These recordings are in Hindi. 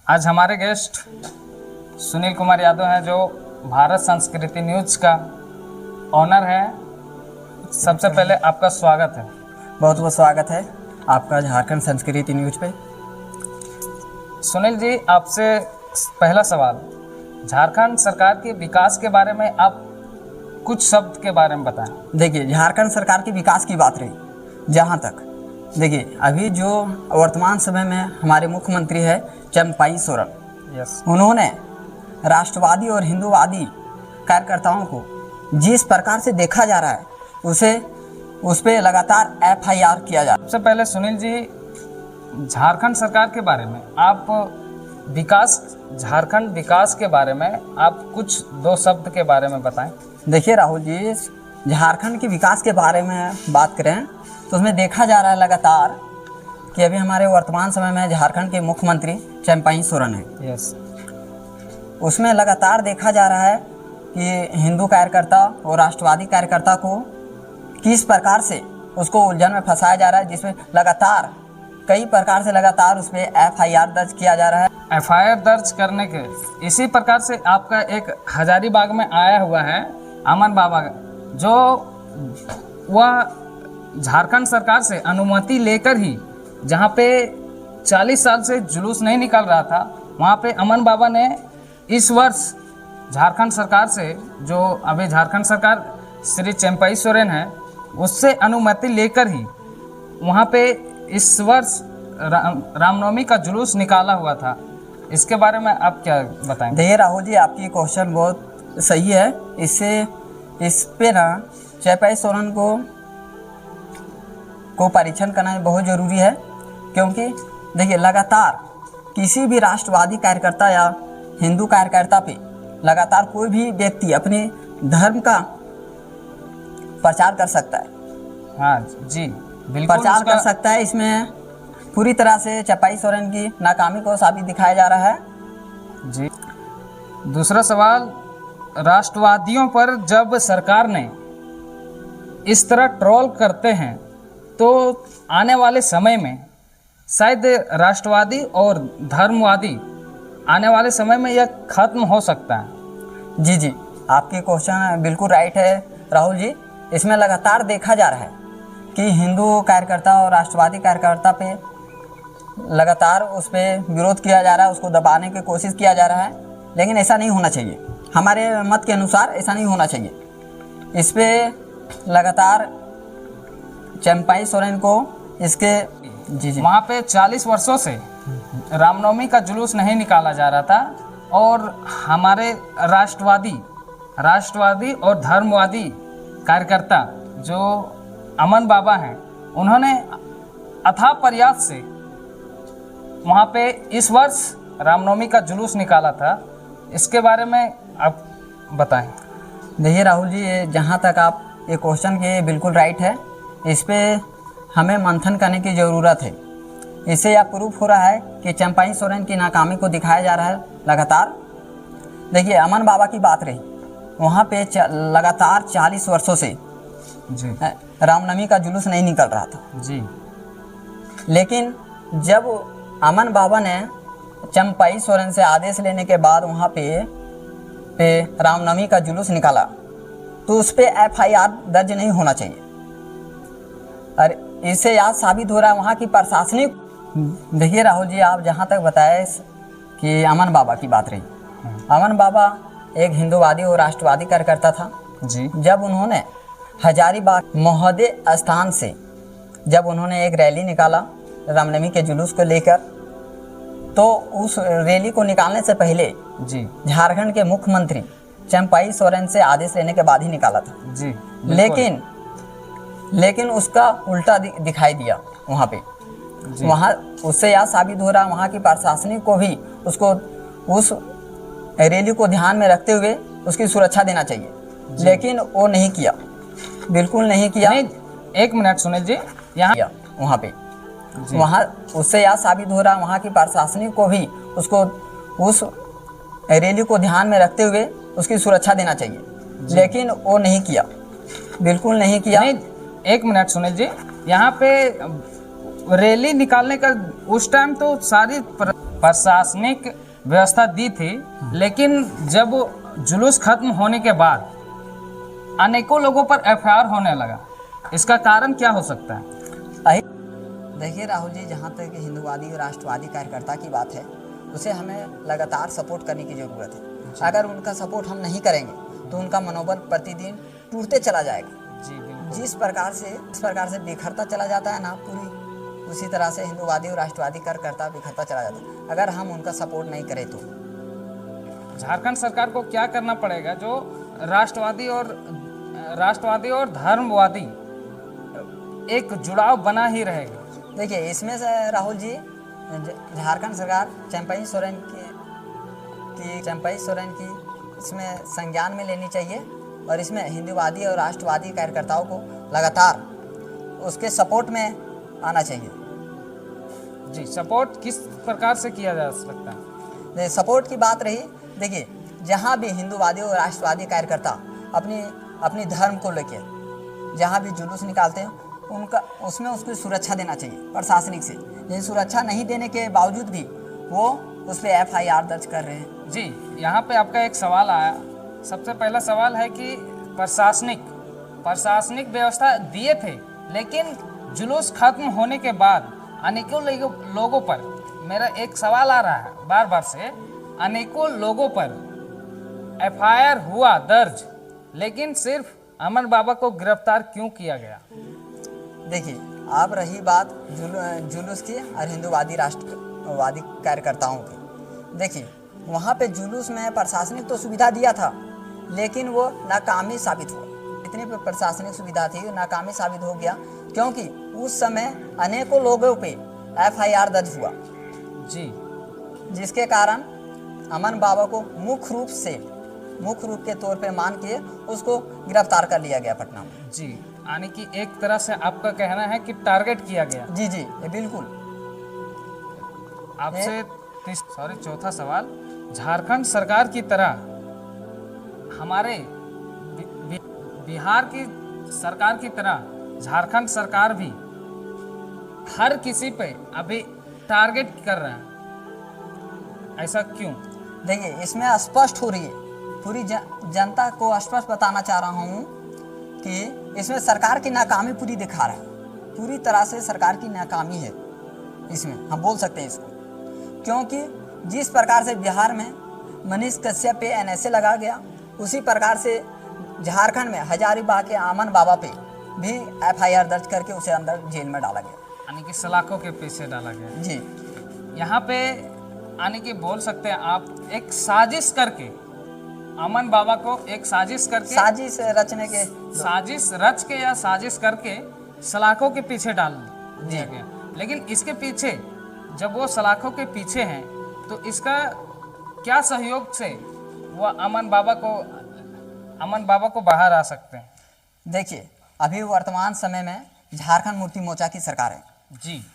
आज हमारे गेस्ट सुनील कुमार यादव हैं, जो भारत संस्कृति न्यूज़ का ऑनर है। सबसे पहले आपका स्वागत है। बहुत बहुत स्वागत है आपका झारखंड संस्कृति न्यूज़ पे। सुनील जी, आपसे पहला सवाल, झारखंड सरकार के विकास के बारे में आप कुछ शब्द के बारे में बताएं। देखिए, झारखंड सरकार की विकास की बात रही जहाँ तक, देखिए अभी जो वर्तमान समय में हमारे मुख्यमंत्री है चंपाई सोरेन, उन्होंने राष्ट्रवादी और हिंदूवादी कार्यकर्ताओं को जिस प्रकार से देखा जा रहा है उस पे लगातार FIR किया जा रहा है। सबसे पहले सुनील जी, झारखंड सरकार के बारे में आप झारखंड विकास के बारे में आप कुछ दो शब्द के बारे में बताएं। देखिए राहुल जी, झारखंड के विकास के बारे में बात करें तो उसमें देखा जा रहा है लगातार कि अभी हमारे वर्तमान समय में झारखंड के मुख्यमंत्री चंपाई सोरेन है। उसमें लगातार देखा जा रहा है कि हिंदू कार्यकर्ता और राष्ट्रवादी कार्यकर्ता को किस प्रकार से उसको उलझन में फंसाया जा रहा है, जिसमें लगातार कई प्रकार से लगातार उस पर FIR दर्ज किया जा रहा है। FIR दर्ज करने के इसी प्रकार से आपका एक हजारीबाग में आया हुआ है अमन बाबा, जो वह झारखंड सरकार से अनुमति लेकर ही, जहाँ पे 40 साल से जुलूस नहीं निकल रहा था, वहाँ पे अमन बाबा ने इस वर्ष झारखंड सरकार से, जो अभी झारखंड सरकार श्री चंपाई सोरेन है, उससे अनुमति लेकर ही वहाँ पे इस वर्ष रामनवमी का जुलूस निकाला हुआ था। इसके बारे में आप क्या बताएंगे? देखिए राहुल जी, आपकी क्वेश्चन बहुत सही है। इस पे ना चंपाई सोरेन को परीक्षण करना बहुत ज़रूरी है, क्योंकि देखिए लगातार किसी भी राष्ट्रवादी कार्यकर्ता या हिंदू कार्यकर्ता पे लगातार कोई भी व्यक्ति अपने धर्म का प्रचार कर सकता है। हाँ जी, बिल्कुल प्रचार कर सकता है। इसमें पूरी तरह से चंपाई सोरेन की नाकामी को साबित दिखाया जा रहा है। जी, दूसरा सवाल, राष्ट्रवादियों पर जब सरकार ने इस तरह ट्रोल करते हैं तो आने वाले समय में शायद राष्ट्रवादी और धर्मवादी आने वाले समय में यह खत्म हो सकता है। जी, आपकी क्वेश्चन बिल्कुल राइट है राहुल जी। इसमें लगातार देखा जा रहा है कि हिंदू कार्यकर्ता और राष्ट्रवादी कार्यकर्ता पे लगातार उस पर विरोध किया जा रहा है, उसको दबाने की कोशिश किया जा रहा है, लेकिन ऐसा नहीं होना चाहिए। हमारे मत के अनुसार ऐसा नहीं होना चाहिए। इस पे लगातार चंपाई सोरेन को इसके जी वहाँ पे 40 वर्षों से रामनवमी का जुलूस नहीं निकाला जा रहा था, और हमारे राष्ट्रवादी और धर्मवादी कार्यकर्ता जो अमन बाबा हैं, उन्होंने अथाह प्रयास से वहाँ पे इस वर्ष रामनवमी का जुलूस निकाला था। इसके बारे में आप बताएं। देखिए राहुल जी, जहाँ तक आप ये क्वेश्चन के बिल्कुल राइट है। इस पे हमें मंथन करने की ज़रूरत है। इससे यह प्रूफ हो रहा है कि चंपाई सोरेन की नाकामी को दिखाया जा रहा है लगातार। देखिए, अमन बाबा की बात रही, वहाँ पे लगातार 40 वर्षों से जी रामनवमी का जुलूस नहीं निकल रहा था जी। लेकिन जब अमन बाबा ने चंपाई सोरेन से आदेश लेने के बाद वहाँ पे रामनवमी का जुलूस निकाला, तो उस पर FIR दर्ज नहीं होना चाहिए। और इससे याद साबित हो रहा है वहाँ की प्रशासनिक। देखिए राहुल जी, आप जहाँ तक बताए कि अमन बाबा की बात रही, अमन बाबा एक हिंदूवादी और राष्ट्रवादी कार्यकर्ता था जी। जब उन्होंने हजारीबाग महोदय स्थान से जब उन्होंने एक रैली निकाला रामनवमी के जुलूस को लेकर, तो उस रैली को निकालने से पहले जी झारखंड के मुख्यमंत्री चंपाई सोरेन से आदेश लेने के बाद ही निकाला था जी। लेकिन उसका उल्टा दिखाई दिया वहाँ पे। वहाँ उससे यह साबित हो रहा है वहाँ की प्रशासनिक को भी उस रैली को ध्यान में रखते हुए उसकी सुरक्षा देना चाहिए, लेकिन वो नहीं किया, बिल्कुल नहीं किया। एक मिनट सुनील जी, यहाँ वहाँ पे उससे यह साबित हो रहा है वहाँ की प्रशासनिक को भी उस रैली को ध्यान में रखते हुए उसकी सुरक्षा देना चाहिए, लेकिन वो नहीं किया, बिल्कुल नहीं किया। एक मिनट सुनील जी, यहाँ पे रैली निकालने का उस टाइम तो सारी प्रशासनिक व्यवस्था दी थी, लेकिन जब जुलूस खत्म होने के बाद अनेकों लोगों पर एफआईआर होने लगा। इसका कारण क्या हो सकता है? देखिए राहुल जी, जहाँ तक हिंदूवादी और राष्ट्रवादी कार्यकर्ता की बात है, उसे हमें लगातार सपोर्ट करने की ज़रूरत है। अगर उनका सपोर्ट हम नहीं करेंगे तो उनका मनोबल प्रतिदिन टूटते चला जाएगा। जी बिल्कुल। जिस प्रकार से बिखरता चला जाता है ना पूरी, उसी तरह से हिंदूवादी और राष्ट्रवादी कार्यकर्ता बिखरता चला जाता है अगर हम उनका सपोर्ट नहीं करें तो। झारखंड सरकार को क्या करना पड़ेगा जो राष्ट्रवादी और धर्मवादी एक जुड़ाव बना ही रहेगा? देखिए, इसमें से राहुल जी, झारखंड सरकार चंपाई सोरेन की इसमें संज्ञान में लेनी चाहिए और इसमें हिंदूवादी और राष्ट्रवादी कार्यकर्ताओं को लगातार उसके सपोर्ट में आना चाहिए। जी, सपोर्ट किस प्रकार से किया जा सकता है? सपोर्ट की बात रही, देखिए, जहाँ भी हिंदूवादी और राष्ट्रवादी कार्यकर्ता अपनी धर्म को लेकर जहाँ भी जुलूस निकालते हैं उसमें उसको सुरक्षा देना चाहिए प्रशासनिक से। लेकिन सुरक्षा नहीं देने के बावजूद भी वो उस पर एफआईआर दर्ज कर रहे हैं। जी, यहाँ पे आपका एक सवाल आया। सबसे पहला सवाल है कि प्रशासनिक व्यवस्था दिए थे, लेकिन जुलूस खत्म होने के बाद अनेकों लोगों पर, मेरा एक सवाल आ रहा है बार बार से, अनेकों लोगों पर एफआईआर हुआ दर्ज, लेकिन सिर्फ अमन बाबा को गिरफ्तार क्यों किया गया? देखिए, अब रही बात जुलूस की और हिंदूवादी राष्ट्रवादी कार्यकर्ताओं की। देखिए, वहाँ पे जुलूस में प्रशासनिक तो सुविधा दिया था, लेकिन वो नाकामी साबित हुआ। इतनी प्रशासनिक सुविधा थी, नाकामी साबित हो गया, क्योंकि उस समय अनेकों लोगों पे एफआईआर दर्ज हुआ। जी, जिसके कारण अमन बाबा को मुख्य रूप के तौर पे मान के उसको गिरफ्तार कर लिया गया पटना में। जी, यानी कि एक तरह से आपका कहना है कि टारगेट किया गया। जी, ये बिल्कुल। आपसे चौथा सवाल, झारखंड सरकार की तरह हमारे बिहार की सरकार की तरह झारखंड सरकार भी हर किसी पे अभी टारगेट कर रहा है, ऐसा क्यों? देखिए, इसमें स्पष्ट हो रही है, पूरी जनता को स्पष्ट बताना चाह रहा हूँ कि इसमें सरकार की नाकामी पूरी दिखा रहा है। पूरी तरह से सरकार की नाकामी है, इसमें हम बोल सकते हैं इसको, क्योंकि जिस प्रकार से बिहार में मनीष कश्यप पे एनएसए लगा गया, उसी प्रकार से झारखंड में हजारीबाग के अमन बाबा पे भी एफआईआर दर्ज करके उसे अंदर जेल में डाला गया, यानी कि सलाखों के पीछे डाला गया। जी, यहाँ पे यानी कि बोल सकते हैं आप, एक साजिश करके अमन बाबा को साजिश रच के या साजिश करके सलाखों के पीछे डाल दिया गया। लेकिन इसके पीछे, जब वो सलाखों के पीछे हैं, तो इसका क्या सहयोग से वो अमन बाबा को बाहर आ सकते हैं? देखिए, अभी वर्तमान समय में झारखंड मुक्ति मोर्चा की सरकार है। जी,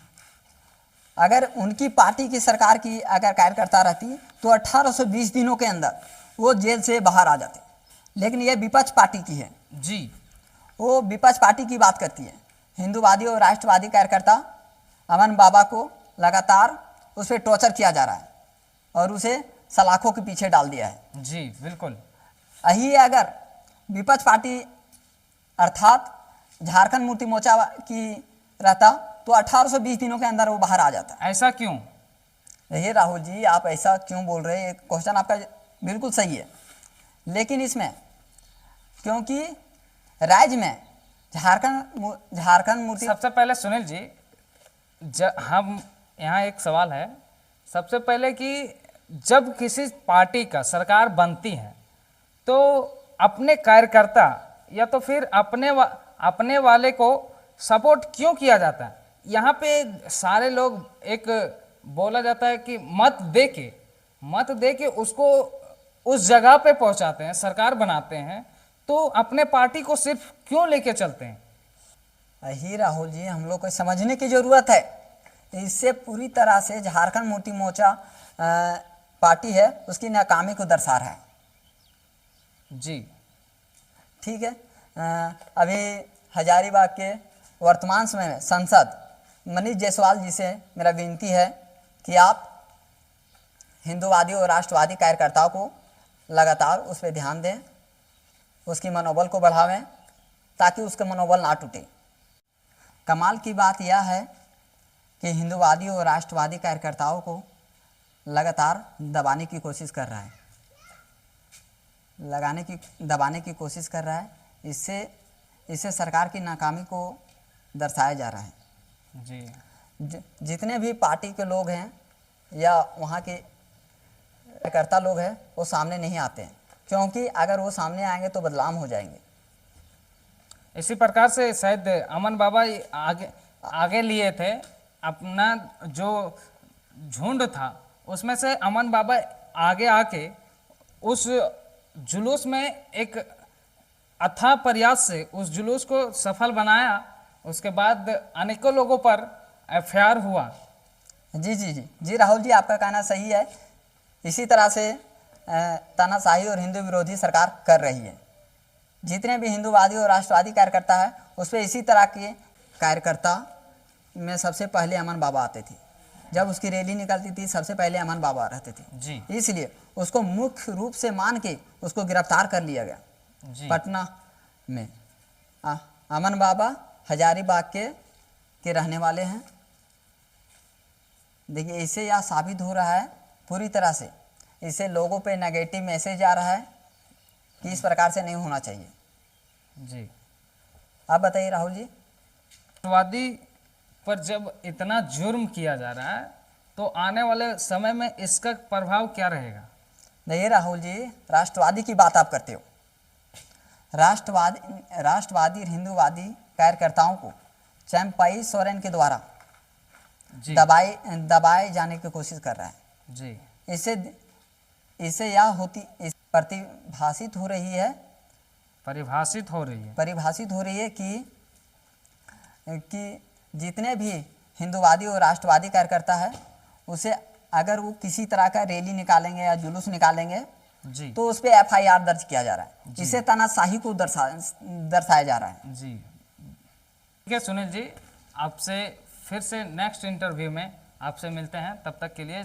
अगर उनकी पार्टी की सरकार की अगर कार्यकर्ता रहती तो 1820 दिनों के अंदर वो जेल से बाहर आ जाते, लेकिन ये विपक्ष पार्टी की है। जी, वो विपक्ष पार्टी की बात करती है। हिंदूवादी और राष्ट्रवादी कार्यकर्ता अमन बाबा को लगातार उस पर टॉर्चर किया जा रहा है और उसे सलाखों के पीछे डाल दिया है। जी बिल्कुल। यही अगर विपक्ष पार्टी अर्थात झारखंड मुक्ति मोर्चा की रहता तो 1820 दिनों के अंदर वो बाहर आ जाता। ऐसा क्यों? देखिए राहुल जी, आप ऐसा क्यों बोल रहे हैं, क्वेश्चन आपका बिल्कुल सही है, लेकिन इसमें क्योंकि राज्य में झारखंड मुक्ति, सबसे पहले सुनील जी, हम यहाँ एक सवाल है सबसे पहले कि जब किसी पार्टी का सरकार बनती है तो अपने कार्यकर्ता या तो फिर अपने वाले को सपोर्ट क्यों किया जाता है? यहाँ पे सारे लोग एक बोला जाता है कि मत दे के उसको उस जगह पे पहुंचाते हैं, सरकार बनाते हैं, तो अपने पार्टी को सिर्फ क्यों लेके चलते हैं? यही राहुल जी हम लोग को समझने की जरूरत है। इससे पूरी तरह से झारखंड मुक्ति मोर्चा पार्टी है उसकी नाकामी को दर्शा रहा है। जी ठीक है। अभी हजारीबाग के वर्तमान समय में सांसद मनीष जायसवाल जी से मेरा विनती है कि आप हिंदूवादी और राष्ट्रवादी कार्यकर्ताओं को लगातार उस पर ध्यान दें, उसकी मनोबल को बढ़ावें ताकि उसका मनोबल ना टूटे। कमाल की बात यह है कि हिंदूवादी और राष्ट्रवादी कार्यकर्ताओं को लगातार दबाने की कोशिश कर रहा है, दबाने की कोशिश कर रहा है। इससे सरकार की नाकामी को दर्शाया जा रहा है। जी जितने भी पार्टी के लोग हैं या वहाँ के कार्यकर्ता लोग हैं वो सामने नहीं आते हैं, क्योंकि अगर वो सामने आएंगे तो बदनाम हो जाएंगे। इसी प्रकार से शायद अमन बाबा आगे लिए थे अपना जो झुंड था, उसमें से अमन बाबा आगे आके उस जुलूस में एक अथाह प्रयास से उस जुलूस को सफल बनाया। उसके बाद अनेकों लोगों पर एफआईआर हुआ। जी राहुल जी, आपका कहना सही है। इसी तरह से तानाशाही और हिंदू विरोधी सरकार कर रही है। जितने भी हिंदूवादी और राष्ट्रवादी कार्यकर्ता है उस पर इसी तरह के कार्यकर्ता में सबसे पहले अमन बाबा आते थे। जब उसकी रैली निकलती थी सबसे पहले अमन बाबा रहते थे जी। इसलिए उसको मुख्य रूप से मान के उसको गिरफ्तार कर लिया गया जी। पटना में। अमन बाबा हजारीबाग के रहने वाले हैं। देखिए, इससे यह साबित हो रहा है पूरी तरह से, इससे लोगों पे नेगेटिव मैसेज आ रहा है कि इस प्रकार से नहीं होना चाहिए। जी, आप बताइए राहुल जी। राष्ट्रवादी पर जब इतना जुर्म किया जा रहा है तो आने वाले समय में इसका प्रभाव क्या रहेगा? देखिए राहुल जी, राष्ट्रवादी की बात आप करते हो। राष्ट्रवादी और हिंदूवादी कार्यकर्ताओं को चंपाई सोरेन के द्वारा जी दबाए जाने की कोशिश कर रहा है। जी, इससे यह परिभाषित हो रही है कि जितने भी हिंदूवादी और राष्ट्रवादी कार्यकर्ता है उसे अगर वो किसी तरह का रैली निकालेंगे या जुलूस निकालेंगे जी, तो उस पर एफआईआर दर्ज किया जा रहा है। इससे तानाशाही को दर्शाया जा रहा है। जी। ठीक है सुनील जी, आपसे फिर से नेक्स्ट इंटरव्यू में आपसे मिलते हैं। तब तक के लिए